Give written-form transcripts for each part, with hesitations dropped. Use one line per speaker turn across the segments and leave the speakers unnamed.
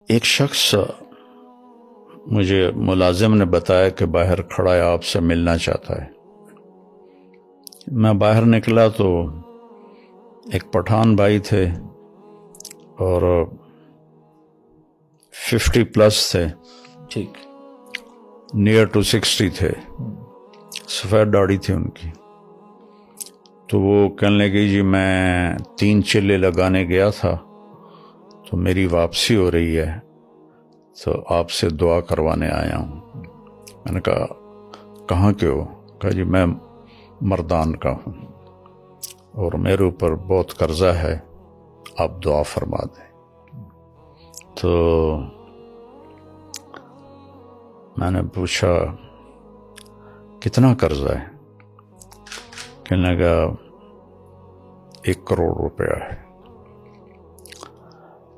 ایک شخص مجھے ملازم نے بتایا کہ باہر کھڑا ہے، آپ سے ملنا چاہتا ہے۔ میں باہر نکلا تو ایک پٹھان بھائی تھے اور 50+ تھے،
ٹھیک،
نیئر ٹو 60 تھے، سفید داڑھی تھی ان کی۔ تو وہ کہنے لگے جی میں 3 چلے لگانے گیا تھا تو میری واپسی ہو رہی ہے تو آپ سے دعا کروانے آیا ہوں۔ میں نے کہا کہاں کے ہو؟ کہا جی میں مردان کا ہوں اور میرے اوپر بہت قرضہ ہے، آپ دعا فرما دیں۔ تو میں نے پوچھا کتنا قرضہ ہے؟ کہنے لگا 1 کروڑ روپیہ ہے۔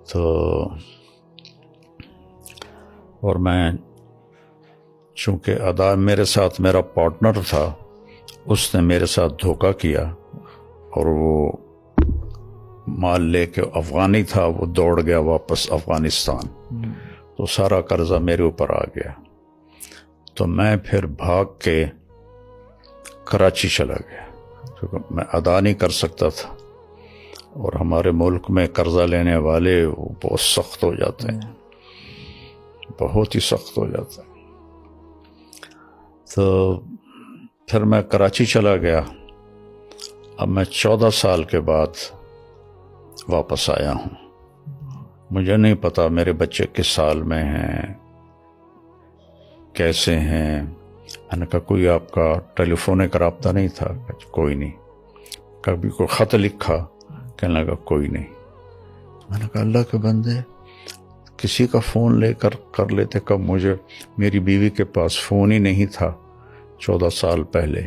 تو اور میں چونکہ ادا میرے ساتھ میرا پارٹنر تھا، اس نے میرے ساتھ دھوکہ کیا اور وہ مال لے کے افغانی تھا، وہ دوڑ گیا واپس افغانستان، تو سارا قرضہ میرے اوپر آ گیا۔ تو میں پھر بھاگ کے کراچی چلا گیا کیونکہ میں ادا نہیں کر سکتا تھا، اور ہمارے ملک میں قرضہ لینے والے وہ بہت سخت ہو جاتے ہیں، بہت ہی سخت ہو جاتا ہے۔ تو پھر میں کراچی چلا گیا۔ اب میں 14 سال کے بعد واپس آیا ہوں۔ مجھے نہیں پتا میرے بچے کس سال میں ہیں، کیسے ہیں۔ میں نے کہا کوئی آپ کا ٹیلی فونک رابطہ نہیں تھا؟ کوئی نہیں۔ کبھی کوئی خط لکھا؟ کہنے لگا کوئی نہیں۔ میں نے کہا اللہ کے بندے، کسی کا فون لے کر لیتے۔ کب مجھے میری بیوی کے پاس فون ہی نہیں تھا 14 سال پہلے،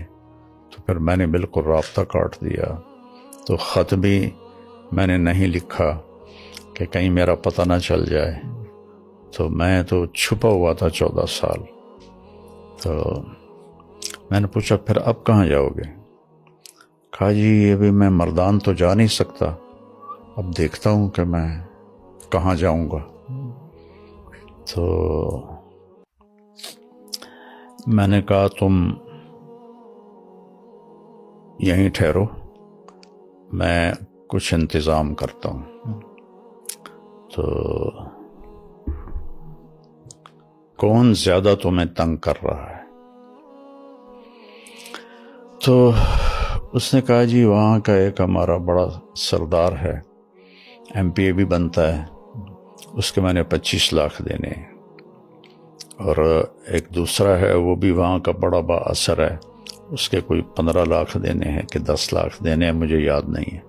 تو پھر میں نے بالکل رابطہ کاٹ دیا۔ تو خط بھی میں نے نہیں لکھا کہ کہیں میرا پتہ نہ چل جائے، تو میں تو چھپا ہوا تھا 14 سال۔ تو میں نے پوچھا پھر اب کہاں جاؤ گے؟ کہا جی ابھی میں مردان تو جا نہیں سکتا، اب دیکھتا ہوں کہ میں کہاں جاؤں گا۔ تو میں نے کہا تم یہیں ٹھہرو، میں کچھ انتظام کرتا ہوں۔ تو کون زیادہ تمہیں تنگ کر رہا ہے؟ تو اس نے کہا جی وہاں کا ایک ہمارا بڑا سردار ہے، MP بھی بنتا ہے، اس کے میں نے 25 لاکھ دینے ہیں، اور ایک دوسرا ہے وہ بھی وہاں کا بڑا با اثر ہے، اس کے کوئی 15 لاکھ دینے ہیں کہ 10 لاکھ دینے ہیں، مجھے یاد نہیں ہے۔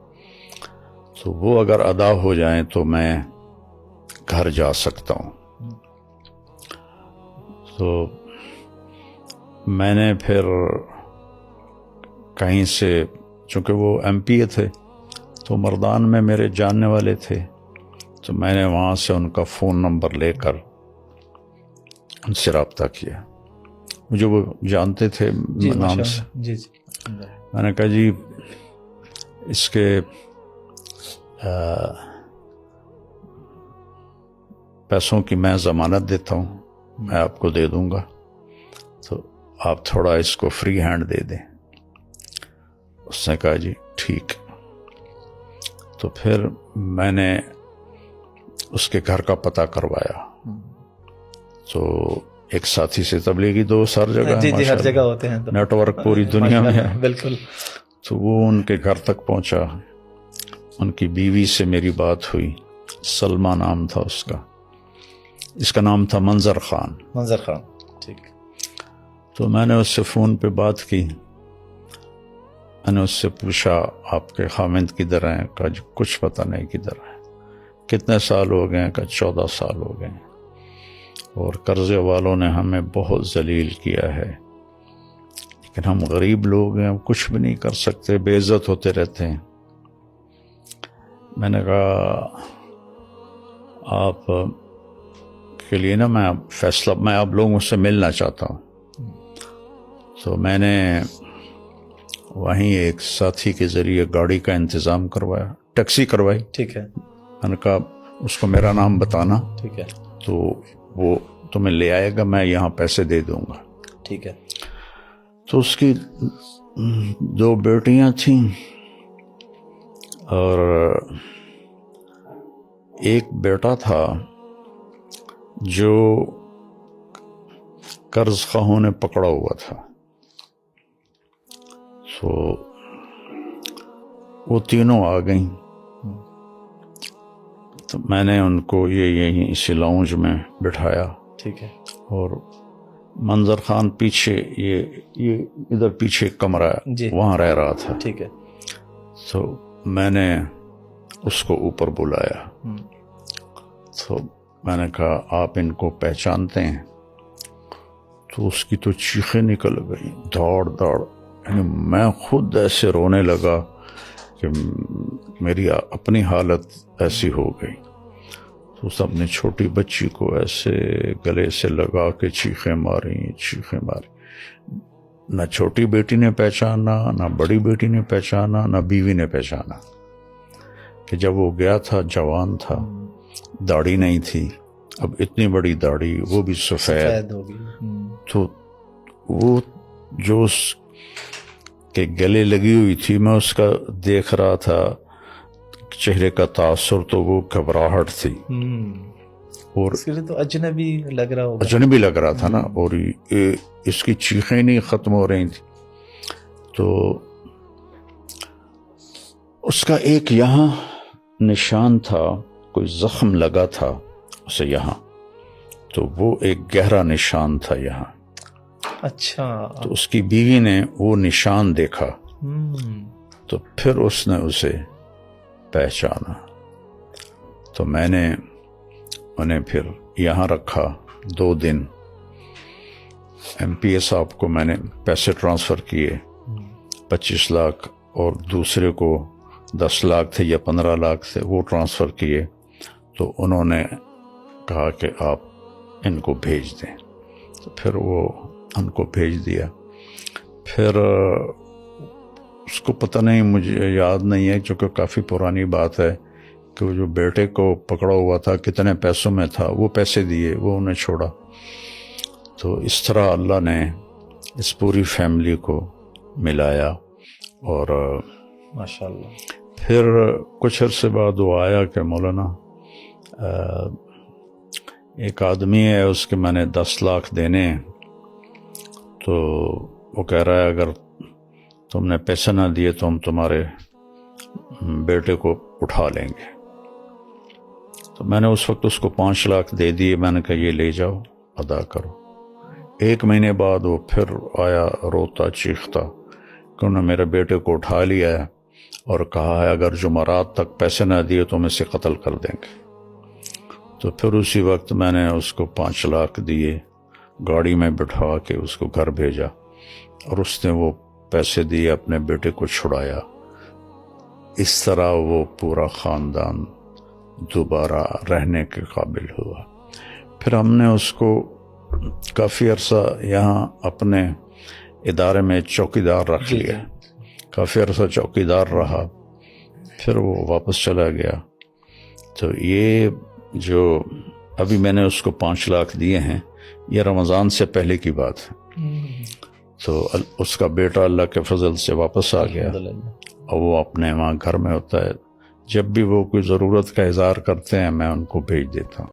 تو وہ اگر ادا ہو جائیں تو میں گھر جا سکتا ہوں۔ تو میں نے پھر کہیں سے، چونکہ وہ MP تھے تو مردان میں میرے جاننے والے تھے، تو میں نے وہاں سے ان کا فون نمبر لے کر ان سے رابطہ کیا۔ مجھے وہ جانتے تھے نام سے۔
جی
میں نے کہا جی اس کے پیسوں کی میں ضمانت دیتا ہوں، میں آپ کو دے دوں گا، تو آپ تھوڑا اس کو فری ہینڈ دے دیں۔ اس نے کہا جی ٹھیک۔ تو پھر میں نے اس کے گھر کا پتہ کروایا۔ تو ایک ساتھی سے تبلیغی دوست ہر جگہ
جی ہر جگہ ہوتے ہیں،
نیٹ ورک پوری دنیا میں ہے،
بالکل۔
تو وہ ان کے گھر تک پہنچا۔ ان کی بیوی سے میری بات ہوئی، سلمہ نام تھا اس کا، اس کا نام تھا منظر خان۔
ٹھیک۔
تو میں نے اس سے فون پہ بات کی۔ میں نے اس سے پوچھا آپ کے خاوند کدھر ہیں؟ کہا جی کچھ پتہ نہیں کدھر ہے۔ کتنے سال ہو گئے؟ کہا 14 سال ہو گئے، اور قرضے والوں نے ہمیں بہت ذلیل کیا ہے، لیکن ہم غریب لوگ ہیں، ہم کچھ بھی نہیں کر سکتے، بے عزت ہوتے رہتے ہیں۔ میں نے کہا آپ کے لیے نا میں فیصلہ، میں آپ لوگوں سے ملنا چاہتا ہوں۔ تو میں نے وہیں ایک ساتھی کے ذریعے گاڑی کا انتظام کروایا، ٹیکسی کروائی۔
ٹھیک ہے۔
میں نے کہا اس کو میرا نام بتانا
ٹھیک ہے
تو وہ تمہیں لے آئے گا, میں یہاں پیسے دے دوں گا.
ٹھیک ہے.
تو اس کی 2 بیٹیاں تھیں اور ایک بیٹا تھا جو قرض خواہوں نے پکڑا ہوا تھا. سو وہ تینوں آ گئیں. تو میں نے ان کو یہیں اسی لاؤنج میں بٹھایا
ٹھیک ہے.
اور منظر خان پیچھے یہ ادھر پیچھے ایک کمرہ ہے
جی.
وہاں رہ رہا تھا.
ٹھیک ہے.
تو میں نے اس کو اوپر بلایا. تو میں نے کہا آپ ان کو پہچانتے ہیں؟ تو اس کی تو چیخیں نکل گئیں دوڑ دوڑ, یعنی میں خود ایسے رونے لگا کہ میری اپنی حالت ایسی ہو گئی. تو اس اپنی چھوٹی بچی کو ایسے گلے سے لگا کے چیخیں ماری. نہ چھوٹی بیٹی نے پہچانا, نہ بڑی بیٹی نے پہچانا, نہ بیوی نے پہچانا کہ جب وہ گیا تھا جوان تھا, داڑھی نہیں تھی, اب اتنی بڑی داڑھی, وہ بھی سفید
ہوگی.
تو وہ جو اس کے گلے لگی ہوئی تھی, میں اس کا دیکھ رہا تھا چہرے کا تاثر, تو وہ گھبراہٹ تھی اور
اس کے لیے تو اجنبی لگ رہا ہوگا.
اجنبی لگ رہا تھا نا, اور اس کی چیخیں نہیں ختم ہو رہی تھیں. تو اس کا ایک یہاں نشان تھا, کوئی زخم لگا تھا اسے یہاں, تو وہ ایک گہرا نشان تھا یہاں.
اچھا.
تو اس کی بیوی نے وہ نشان دیکھا تو پھر اس نے اسے پہچانا. تو میں نے انہیں پھر یہاں رکھا 2 دن. ایم پی اے صاحب کو میں نے پیسے ٹرانسفر کیے 25 لاکھ, اور دوسرے کو 10 لاکھ تھے یا 15 لاکھ تھے, وہ ٹرانسفر کیے. تو انہوں نے کہا کہ آپ ان کو بھیج دیں. تو پھر وہ ان کو بھیج دیا. پھر اس کو پتہ نہیں, مجھے یاد نہیں ہے چونکہ کافی پرانی بات ہے, کہ وہ جو بیٹے کو پکڑا ہوا تھا کتنے پیسوں میں تھا, وہ پیسے دیے, وہ انہیں چھوڑا. تو اس طرح اللہ نے اس پوری فیملی کو ملایا. اور
ماشاءاللہ.
پھر کچھ عرصے بعد وہ آیا کہ مولانا ایک آدمی ہے, اس کے میں نے 10 لاکھ دینے ہیں. تو وہ کہہ رہا ہے اگر تم نے پیسے نہ دیے تو ہم تمہارے بیٹے کو اٹھا لیں گے. تو میں نے اس وقت اس کو 5 لاکھ دے دیے. میں نے کہا یہ لے جاؤ, ادا کرو. 1 مہینے بعد وہ پھر آیا روتا چیختا کہ انہوں نے میرے بیٹے کو اٹھا لیا ہے اور کہا ہے اگر جمعرات تک پیسے نہ دیے تو ہم اسے قتل کر دیں گے. تو پھر اسی وقت میں نے اس کو 5 لاکھ دیے, گاڑی میں بٹھا کے اس کو گھر بھیجا, اور اس نے وہ پیسے دیے, اپنے بیٹے کو چھڑایا. اس طرح وہ پورا خاندان دوبارہ رہنے کے قابل ہوا. پھر ہم نے اس کو کافی عرصہ یہاں اپنے ادارے میں چوکیدار رکھ لیا. کافی عرصہ چوکیدار رہا, پھر وہ واپس چلا گیا. تو یہ جو ابھی میں نے اس کو 5 لاکھ دیے ہیں, یہ رمضان سے پہلے کی بات ہے. تو اس کا بیٹا اللہ کے فضل سے واپس آ گیا, اور وہ اپنے وہاں گھر میں ہوتا ہے. جب بھی وہ کوئی ضرورت کا اظہار کرتے ہیں میں ان کو بھیج دیتا ہوں.